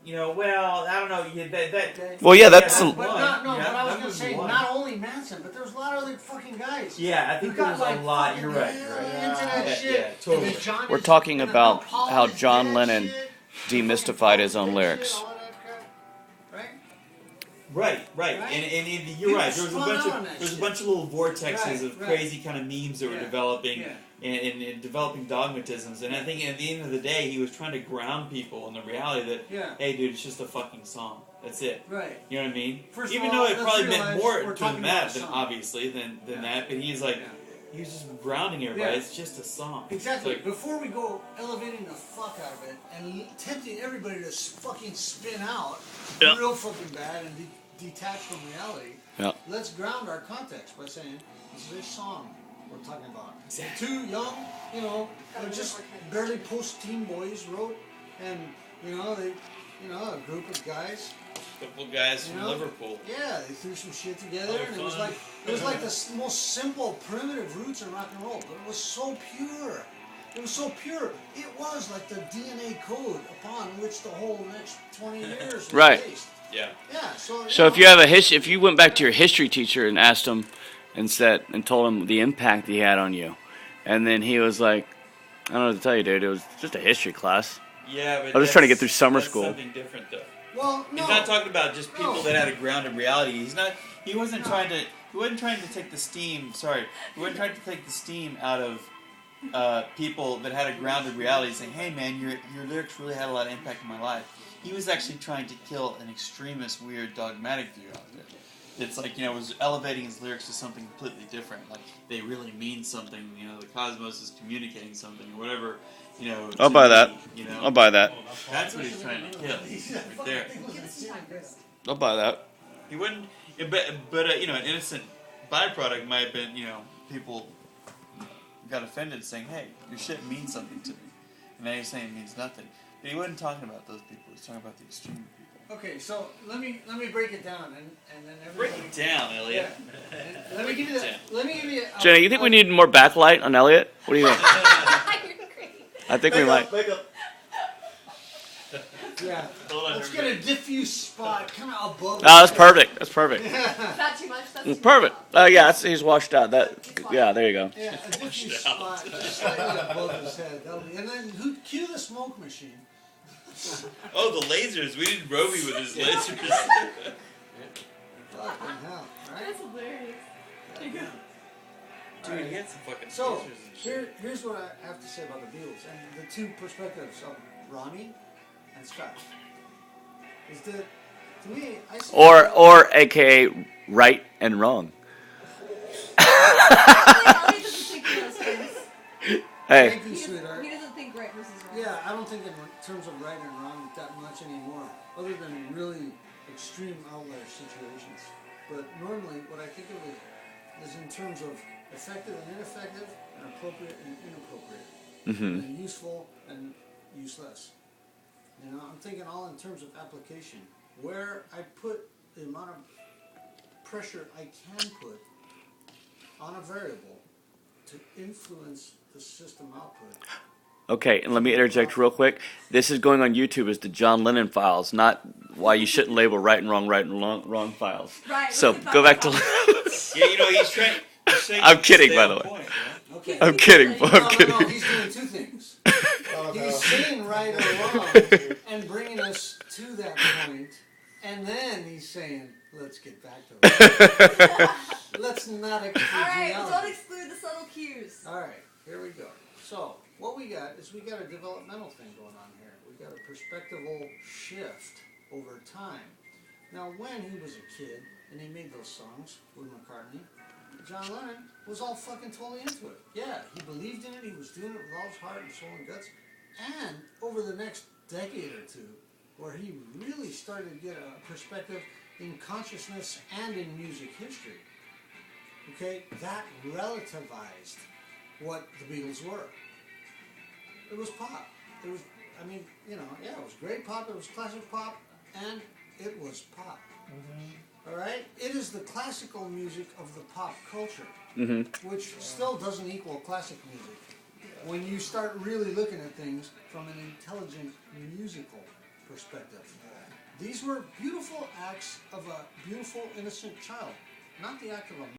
well, I don't know. Well, yeah, that's one. But I was that going to would say, be one. not only Manson, but there was a lot of other fucking guys. Yeah, I think there was a lot. You're right. Internet shit. Yeah, totally. We're talking about how John Lennon demystified his own lyrics. Right, and you're right. There was a bunch of little vortexes of crazy kind of memes that were developing, and developing dogmatisms. And I think at the end of the day, he was trying to ground people in the reality that, hey, dude, it's just a fucking song. That's it. Right. You know what I mean? First Even of all, though it probably meant more to talking that about than that, but he's like, he was just grounding everybody. It's just a song. Exactly. Before we go elevating the fuck out of it and tempting everybody to fucking spin out real fucking bad and detach from reality, let's ground our context by saying this is a song we're talking about. Exactly. Two young, they're just barely post-teen boys wrote, and they, a group of guys. Couple guys from Liverpool. Yeah, they threw some shit together, and it was like the most simple, primitive roots in rock and roll, but it was so pure. It was so pure. It was like the DNA code upon which the whole next 20 years was based. Yeah. Yeah. So if you have if you went back to your history teacher and asked him and told him the impact he had on you, and then he was like, I don't know what to tell you, dude. It was just a history class. Yeah, but I was just trying to get through summer school. Something different, though. Well, no. He's not talking about just people that had a grounded reality. He wasn't trying to take the steam. Sorry, he wasn't trying to take the steam out of people that had a grounded reality, saying, "Hey, man, your lyrics really had a lot of impact in my life." He was actually trying to kill an extremist, weird, dogmatic view of it. It's like, was elevating his lyrics to something completely different. Like, they really mean something. The cosmos is communicating something, or whatever. I'll buy that. I'll buy that. That's what he's trying to kill, right there. I'll buy that. He wouldn't, but an innocent byproduct might have been, people got offended, saying, "Hey, your shit means something to me," and now you're saying it means nothing. But he wasn't talking about those people. He was talking about the extreme people. Okay, so let me break it down, and then everybody. Break it down, Elliot. Yeah. Let me give you. Jenny, you think we need more backlight on Elliot? What do you think? I think we might. Yeah. Let's get a diffuse spot, kind of above. No, that's perfect. That's perfect. Is that too much? That's Perfect. He's washed out. There you go. Yeah, a diffuse spot, just slightly above his head. And then cue the smoke machine. Oh, the lasers. We need Roby with his lasers. Fucking hell, right? That's hilarious. Dude, he had some fucking So, lasers. here's what I have to say about the Beatles and the two perspectives of Ronnie and Scott. Is that, to me, I see... Or AKA right and wrong. Elliot doesn't think those things. Hey. Thank you, sweetheart. He doesn't think right versus wrong. Yeah, I don't think in terms of right and wrong that much anymore, other than really extreme outlier situations. But normally, what I think of it is in terms of effective and ineffective, and appropriate and inappropriate, and useful and useless. I'm thinking all in terms of application, where I put the amount of pressure I can put on a variable to influence the system output. Okay, and let me interject real quick. This is going on YouTube as the John Lennon files, not why you shouldn't label right and wrong files. Right. So go back to. Yeah, he's trying. I'm kidding, by the way. Point, Okay. I'm kidding. I'm kidding. No, he's doing two things. He's saying right or wrong and bringing us to that point, and then he's saying, let's get back to it. Let's not exclude Alright, reality. don't exclude the subtle cues. Alright, here we go. So, what we got is we got a developmental thing going on here. We got a perspectival shift over time. Now, when he was a kid and he made those songs with McCartney, John Lennon was all fucking totally into it. Yeah, he believed in it, he was doing it with all his heart and soul and guts. And over the next decade or two, where he really started to get a perspective in consciousness and in music history, okay, that relativized what the Beatles were. It was pop. It was, it was great pop, it was classic pop, and it was pop. All right? It is the classical music of the pop culture, which still doesn't equal classic music when you start really looking at things from an intelligent musical perspective. These were beautiful acts of a beautiful, innocent child, not the act of a